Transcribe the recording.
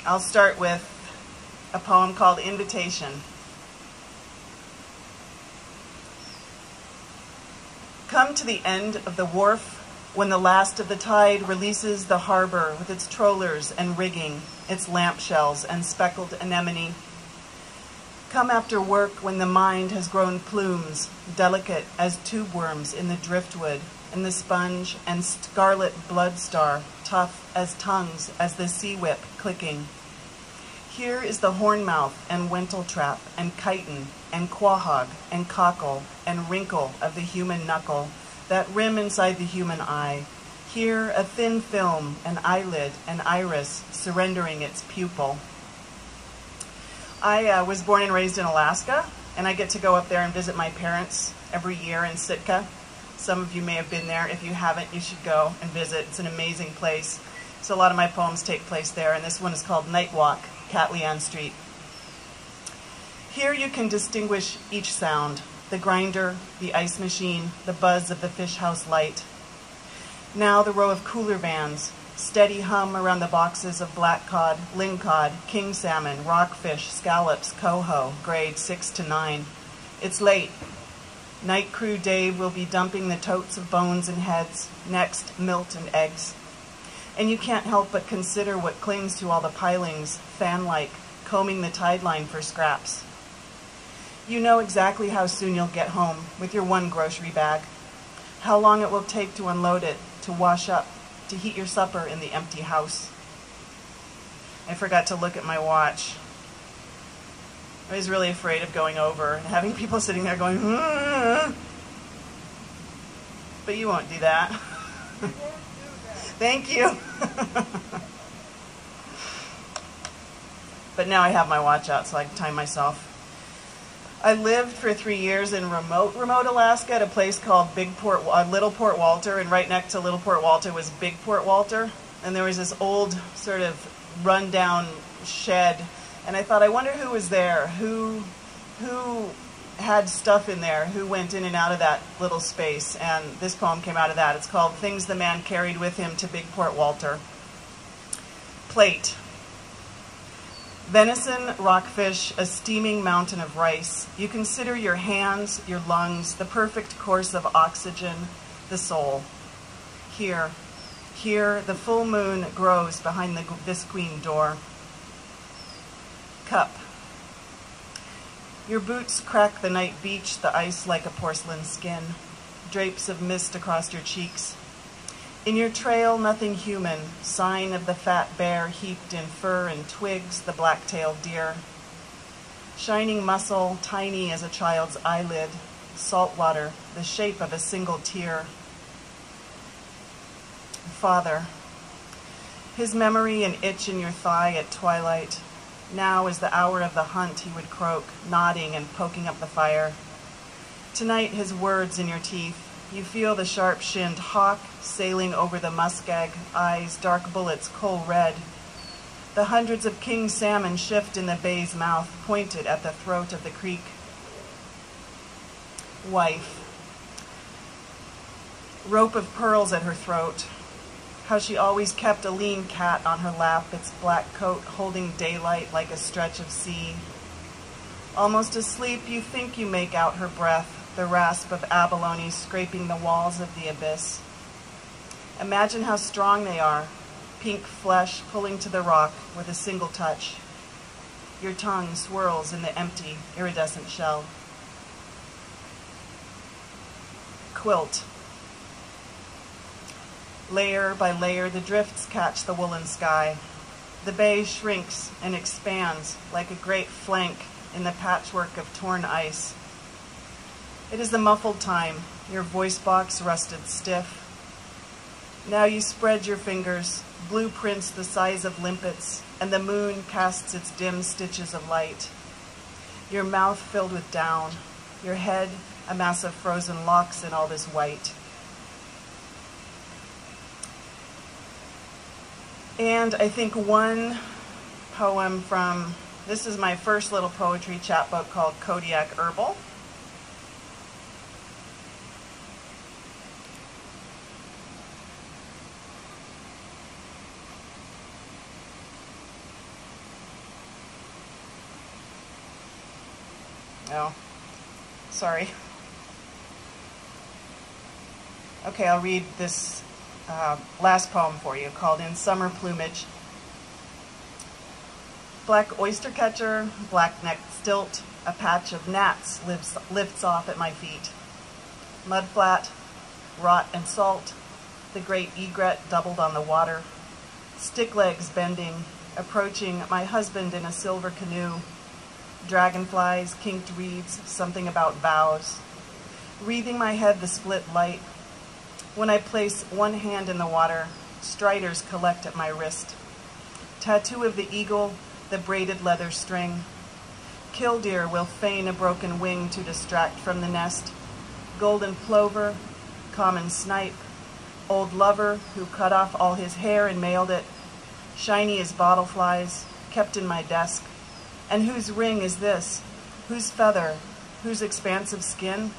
I'll start with a poem called Invitation. Come to the end of the wharf when the last of the tide releases the harbor with its trollers and rigging, its lamp shells and speckled anemone. Come after work when the mind has grown plumes, delicate as tube worms in the driftwood, and the sponge and scarlet blood star, tough as tongues as the sea whip clicking. Here is the hornmouth and wentletrap and chiton and quahog and cockle and wrinkle of the human knuckle, that rim inside the human eye. Here a thin film, an eyelid, an iris surrendering its pupil. I was born and raised in Alaska, and I get to go up there and visit my parents every year in Sitka. Some of you may have been there. If you haven't, you should go and visit. It's an amazing place. So a lot of my poems take place there, and this one is called Night Walk, Catlean Street. Here you can distinguish each sound, the grinder, the ice machine, the buzz of the fish house light. Now the row of cooler vans, steady hum around the boxes of black cod, lingcod, king salmon, rockfish, scallops, coho, grade 6 to 9. It's late. Night crew Dave will be dumping the totes of bones and heads, next milt and eggs. And you can't help but consider what clings to all the pilings, fan-like, combing the tide line for scraps. You know exactly how soon you'll get home with your one grocery bag, how long it will take to unload it, to wash up, to heat your supper in the empty house. I forgot to look at my watch. I was really afraid of going over and having people sitting there going, but you won't do that. Thank you. But now I have my watch out so I can time myself. I lived for 3 years in remote Alaska at a place called Little Port Walter, and right next to Little Port Walter was Big Port Walter, and there was this old sort of rundown shed, and I thought, I wonder who was there, who had stuff in there, who went in and out of that little space, and this poem came out of that. It's called Things the Man Carried with Him to Big Port Walter. Plate. Venison, rockfish, a steaming mountain of rice. You consider your hands, your lungs, the perfect course of oxygen, the soul. Here, the full moon grows behind the visqueen door. Cup. Your boots crack the night beach, the ice like a porcelain skin. Drapes of mist across your cheeks. In your trail, nothing human, sign of the fat bear heaped in fur and twigs, the black-tailed deer. Shining muscle, tiny as a child's eyelid, salt water, the shape of a single tear. Father. His memory an itch in your thigh at twilight. Now is the hour of the hunt, he would croak, nodding and poking up the fire. Tonight, his words in your teeth. You feel the sharp-shinned hawk sailing over the muskeg, eyes dark bullets coal red. The hundreds of king salmon shift in the bay's mouth, pointed at the throat of the creek. Wife. Rope of pearls at her throat. How she always kept a lean cat on her lap, its black coat holding daylight like a stretch of sea. Almost asleep, you think you make out her breath, the rasp of abalone scraping the walls of the abyss. Imagine how strong they are, pink flesh pulling to the rock with a single touch. Your tongue swirls in the empty, iridescent shell. Quilt. Layer by layer, the drifts catch the woolen sky. The bay shrinks and expands like a great flank in the patchwork of torn ice. It is the muffled time, your voice box rusted stiff. Now you spread your fingers, blueprints the size of limpets, and the moon casts its dim stitches of light. Your mouth filled with down, your head a mass of frozen locks in all this white. And I think one poem from, this is my first little poetry chapbook called Kodiak Herbal. No. Sorry. Okay, I'll read this last poem for you called In Summer Plumage. Black oystercatcher, black-necked stilt, a patch of gnats lifts off at my feet. Mudflat, rot and salt, the great egret doubled on the water. Stick legs bending, approaching my husband in a silver canoe. Dragonflies, kinked reeds, something about vows. Wreathing my head the split light. When I place one hand in the water, striders collect at my wrist. Tattoo of the eagle, the braided leather string. Killdeer will feign a broken wing to distract from the nest. Golden plover, common snipe. Old lover who cut off all his hair and mailed it. Shiny as bottle flies, kept in my desk. And whose ring is this? Whose feather? Whose expansive skin?